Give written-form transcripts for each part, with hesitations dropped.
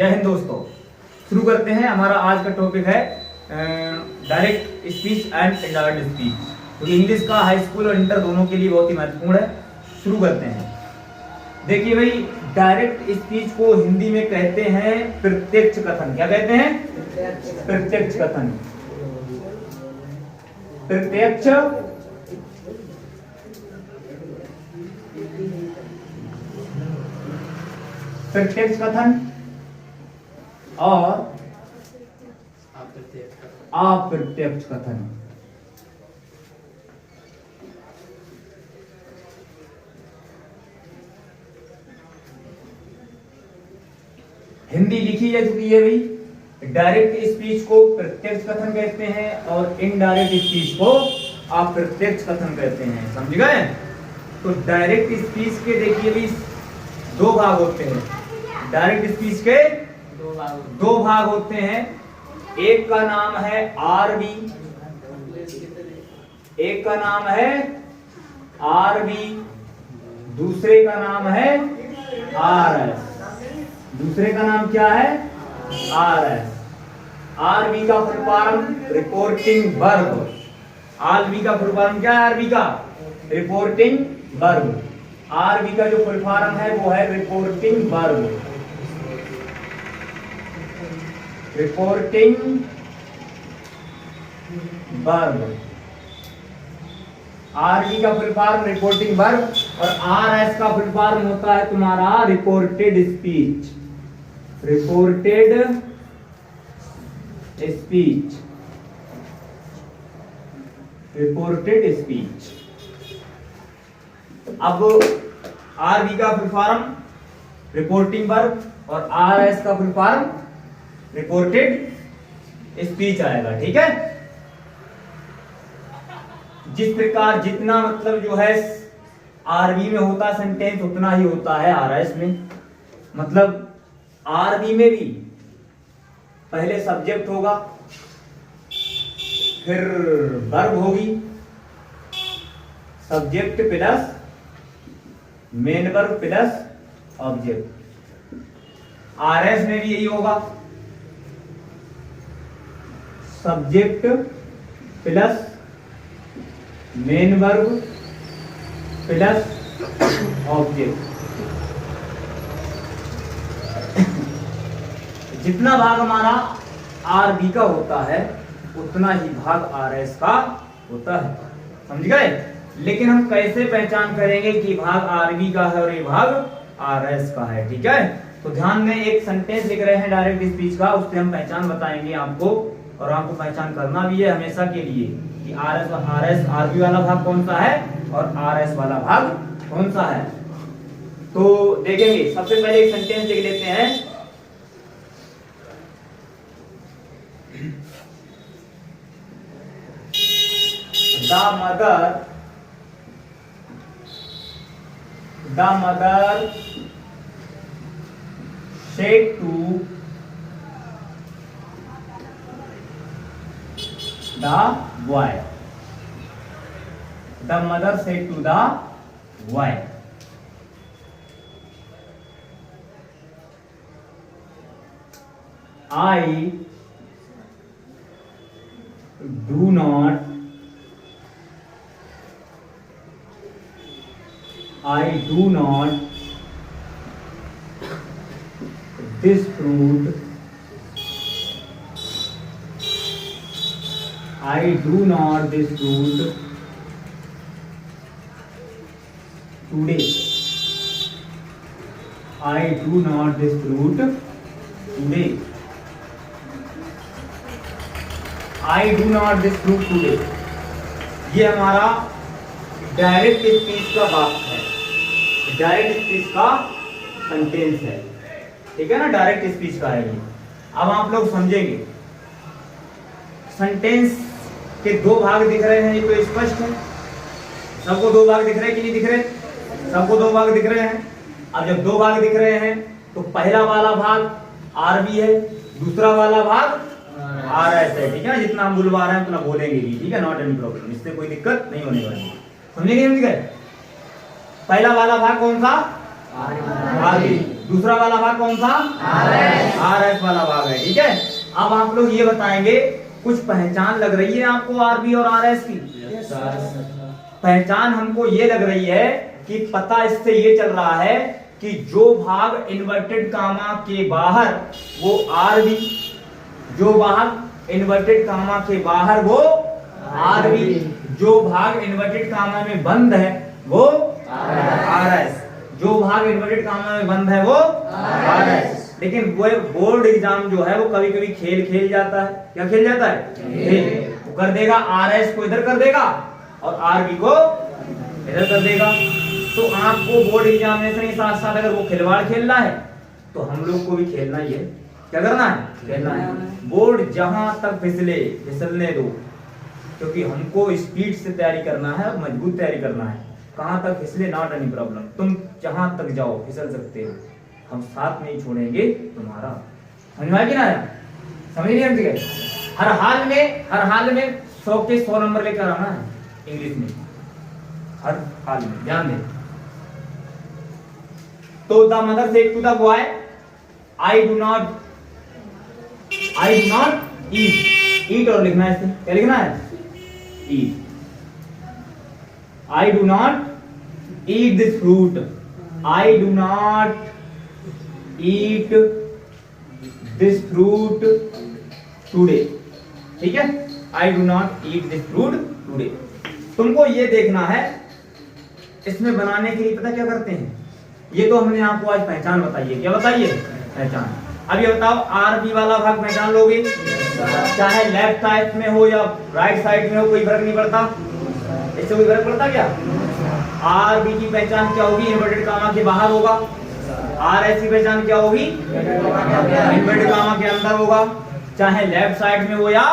जय हिंद दोस्तों। शुरू करते हैं। हमारा आज का टॉपिक है direct speech and indirect speech, तो इंग्लिश का हाई स्कूल और इंटर दोनों के लिए बहुत ही महत्वपूर्ण है। शुरू करते हैं। देखिए भाई, डायरेक्ट स्पीच को हिंदी में कहते हैं प्रत्यक्ष कथन। क्या कहते हैं? प्रत्यक्ष कथन। प्रत्यक्ष कथन और अप्रत्यक्ष कथन। हिंदी लिखी जा चुकी है भाई। डायरेक्ट स्पीच को प्रत्यक्ष कथन कहते हैं और इनडायरेक्ट स्पीच को अप्रत्यक्ष कथन कहते हैं। समझ गए? तो डायरेक्ट स्पीच के देखिए भाई दो भाग होते हैं। डायरेक्ट स्पीच के दो भाग होते हैं। एक का नाम है आरबी, एक का नाम है आरबी, दूसरे का नाम है आरएस। दूसरे का नाम क्या है? आरएस। आरबी का full form reporting verb. RB का फुल फॉर्म क्या है? आरबी का रिपोर्टिंग वर्ब। आरबी का जो फुल फॉर्म है वो है reporting verb. Reporting verb. RB का फुल फॉर्म रिपोर्टिंग वर्ब और आरएस का फुल फॉर्म होता है तुम्हारा reported speech. Reported speech. Reported speech. अब आरबी का फुल फॉर्म रिपोर्टिंग वर्ब और आरएस का फुल फॉर्म रिपोर्टेड स्पीच आएगा। ठीक है? जिस प्रकार जितना मतलब जो है आरबी में होता सेंटेंस उतना ही होता है आरएस में। मतलब आरबी में भी पहले सब्जेक्ट होगा, फिर वर्ब होगी, subject plus main verb plus object. RS में भी यही होगा, subject plus main verb plus object. जितना भाग हमारा आरबी का होता है उतना ही भाग आरएस का होता है। समझ गए? लेकिन हम कैसे पहचान करेंगे कि भाग आरबी का है और ये भाग आरएस का है? ठीक है? तो ध्यान में एक सेंटेंस लिख रहे हैं डायरेक्ट स्पीच का, उससे हम पहचान बताएंगे आपको, और आपको पहचान करना भी है हमेशा के लिए कि आरएस आरबी वाला भाग कौन सा है और आरएस वाला भाग कौन सा है। तो देखेंगे। सबसे पहले एक सेंटेंस लिख लेते हैं। The mother said to the boy. The mother said to the boy. I do not this fruit. I do not this fruit today. I do not this fruit today. I do not this fruit today. ये हमारा direct speech का वाक्य है, direct speech का sentence है। ठीक है ना? डायरेक्ट स्पीच का है ये। अब आप लोग समझेंगे। सेंटेंस के दो भाग दिख रहे हैं, ये तो स्पष्ट है। सबको दो भाग दिख रहे हैं कि नहीं दिख रहे? सबको दो भाग दिख रहे हैं। अब जब दो भाग दिख रहे हैं तो पहला वाला भाग आरबी है, दूसरा वाला भाग आरएस है। ठीक है ना? जितना हम बुलवा रहे हैं उतना बोलेंगे भी। ठीक है? नॉट एनी प्रॉब्लम, इससे कोई दिक्कत नहीं होने वाली। समझेंगे? समझ गए? पहला वाला भाग कौन सा? आरबी। दूसरा वाला भाग कौन सा? आरएस। अब आप लोग ये बताएंगे, कुछ पहचान लग रही है आपको आरबी और आरएस की? पहचान हमको ये लग रही है कि पता इससे ये चल रहा है कि जो भाग इन्वर्टेड कामा के बाहर वो आरबी, जो भाग इन्वर्टेड कामा के बाहर वो आरबी, जो भाग इन्वर्टेड कामा में बंद है वो आरएस, जो भाग इन्वर्टेड कामा में बंद है वो आरएस। लेकिन वो बोर्ड एग्जाम जो है वो कभी कभी खेल जाता है। क्या खेल जाता है? खेल। वो कर देगा आरएस को इधर कर देगा और आरबी को इधर कर देगा। तो आपको बोर्ड एग्जामिनेशन के साथ साथ अगर वो खिलवाड़ खेलना है तो हम लोग को भी खेलना ही है। क्या करना है? खेलना है। बोर्ड जहां तक फिसलने दो, क्योंकि हमको स्पीड से तैयारी करना है, मजबूत तैयारी करना है। कहां तक फिसले नॉट एनी प्रॉब्लम, तुम जहां तक जाओ फिसल सकते हो, हम साथ नहीं छोड़ेंगे तुम्हारा। समझ में आया कि ना आया? समझ नहीं समझ गए? हर हाल में 100 के 100 नंबर लेकर आना है इंग्लिश में, हर हाल में, ध्यान दें। तो the mother said to the boy, I do not eat, और लिखना है इसमें, क्या लिखना है? ईट। I do not eat this fruit. I do not eat this fruit today. ठीक है? I do not eat this fruit today. तुमको ये देखना है, इसमें बनाने के लिए पता क्या करते हैं? ये तो हमने आपको आज पहचान बताई है। क्या बताइए? पहचान। अब ये बताओ, आरबी वाला भाग पहचान लोगे, चाहे लेफ्ट साइड में हो या राइट साइड में हो, कोई फर्क नहीं पड़ता। इससे कोई फर्क पड़ता क्या? आरबी की पहचान क्या होगी? इन्वर्टेड कामा के बाहर होगा। आरएस की पहचान क्या होगी? इन्वर्टेड कामा के अंदर होगा, चाहे लेफ्ट साइड में हो या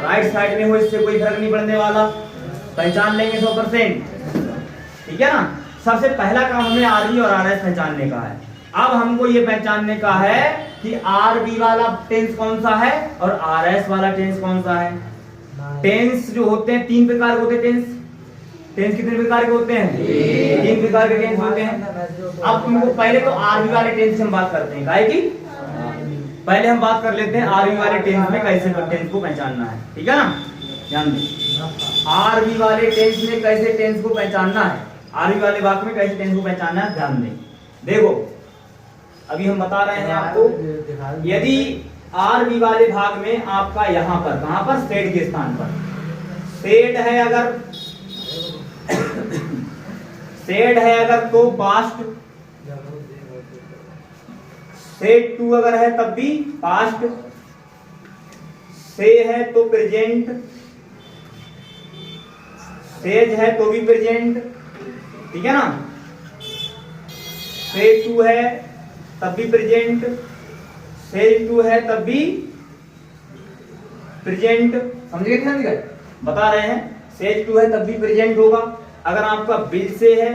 राइट साइड में हो, इससे कोई फर्क नहीं पड़ने वाला। पहचान लेंगे 100%। ठीक है ना? सबसे पहला काम हमें आरबी और आरएस पहचानने का है। अब हमको ये पहचानने का है कि आरबी वाला टेंस कौन सा है और आरएस वाला टेंस कौन सा है। टेंस जो होते हैं 3 प्रकार के होते हैं। टेंस कितने प्रकार के होते हैं? 3 प्रकार के टेंस होते हैं। अब तुमको पहले तो आरबी वाले टेंस से हम बात करते हैं, काहे की पहले हम बात कर लेते हैं आरबी वाले टेंस में कैसे टेंस को पहचानना है। ठीक है ना? ध्यान दें, आरबी वाले टेंस में कैसे टेंस को पहचानना है, आरबी वाले वाक्य में कैसे टेंस को पहचानना है, ध्यान दें। देखो, अभी हम बता रहे हैं आपको, यदि आरबी वाले भाग में आपका यहां पर, कहां पर? सेड के स्थान पर सेड है अगर सेड है अगर तो पास्ट, सेड टू अगर है तब भी पास्ट, से है तो प्रेजेंट, सेज है तो भी प्रेजेंट। ठीक है ना? सेज टू है तब भी प्रेजेंट, सेज टू है तब भी प्रेजेंट। समझ गए? बता रहे हैं, सेज टू है तब भी प्रेजेंट होगा। अगर आपका बिल से है,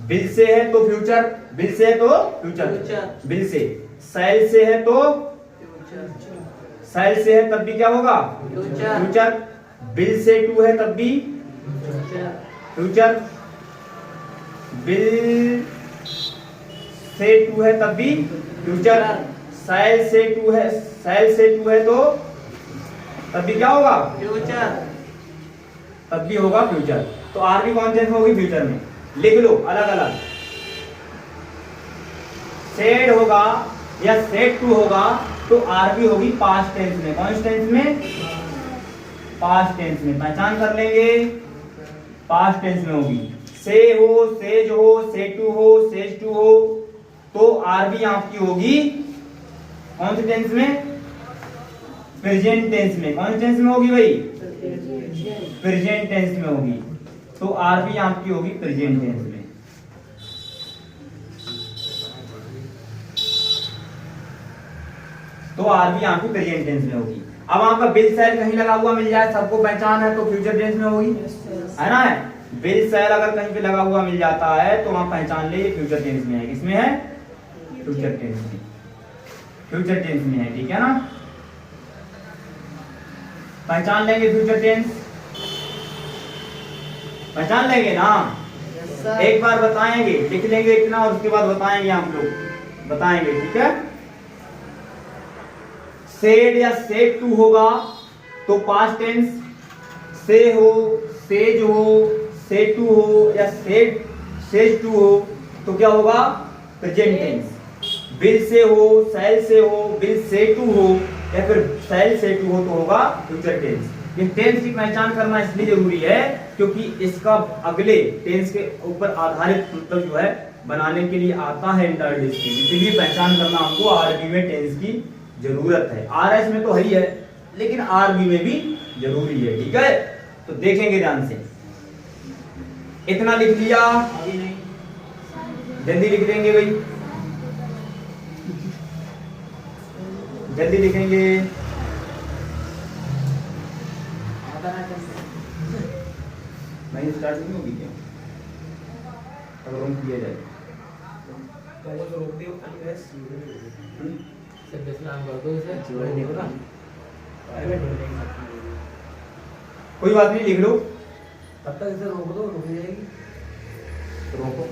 बिल से है तो फ्यूचर, बिल से है तो फ्यूचर, बिल से। सेल से है तो सेल से है तब भी क्या होगा? फ्यूचर। बिल से टू है तब भी फ्यूचर, बिल से टू है तब भी फ्यूचर, सेल से टू है तो तब भी क्या होगा? फ्यूचर, तब भी होगा फ्यूचर। तो आरबी कौन टेंस में होगी? फ्यूचर में। लिख लो अलग अलग, सेड होगा या सेड टू होगा तो आरबी होगी पास्ट टेंस में। कौन टेंस में? पास्ट टेंस में। पहचान कर लेंगे, पास्ट टेंस में होगी। से हो, सेज हो, से टू हो, सेज टू हो, तो आरबी आपकी होगी कौन से टेंस में? प्रेजेंट टेंस में। कौन से टेंस में होगी भाई? प्रेजेंट टेंस में होगी। तो आरबी आपकी होगी प्रेजेंट टेंस में। तो आरबी आपकी प्रेजेंट टेंस में होगी। अब आपका बिल सेल कहीं लगा हुआ मिल जाए, सबको पहचान है, तो फ्यूचर टेंस में होगी, है ना? बिल सेल अगर कहीं पे लगा हुआ मिल जाता है तो आप पहचान ले फ्यूचर टेंस में है। किसमें है? फ्यूचर टेंस में, फ्यूचर टेंस में है। ठीक है ना? पहचान लेंगे फ्यूचर टेंस, पहचान लेंगे ना? एक बार बताएंगे, लिख लेंगे इतना और उसके बाद बताएंगे हम लोग, बताएंगे, ठीक है। सेड या सेड टू होगा तो पास्ट टेंस, से हो, सेज हो, से टू हो या सेड सेज टू हो तो क्या होगा, प्रेजेंट टेंस। विल से हो, शैल से हो, विल से टू हो या फिर शैल से टू हो तो होगा फ्यूचर टेंस। ये टेंस की पहचान करना इसलिए जरूरी है क्योंकि इसका अगले टेंस के ऊपर आधारित मतलब जो है बनाने के लिए आता है इंटरडिक्शनरी, इसलिए पहचान करना हमको आरबी में टेंस की जरूरत है। आरएस में तो है ही है लेकिन आरबी में भी जरूरी है, ठीक है। तो देखेंगे ध्यान से, इतना लिख लिया, जल्दी लिख देंगे भाई, जल्दी लिखेंगे। नहीं स्टार्ट नहीं होगी क्या, अगर हम किया जाए तो रोक दियो कोई बात नहीं, लिख लो, तब तक इसे रोक दो, रुक जाएगी, तो रोको।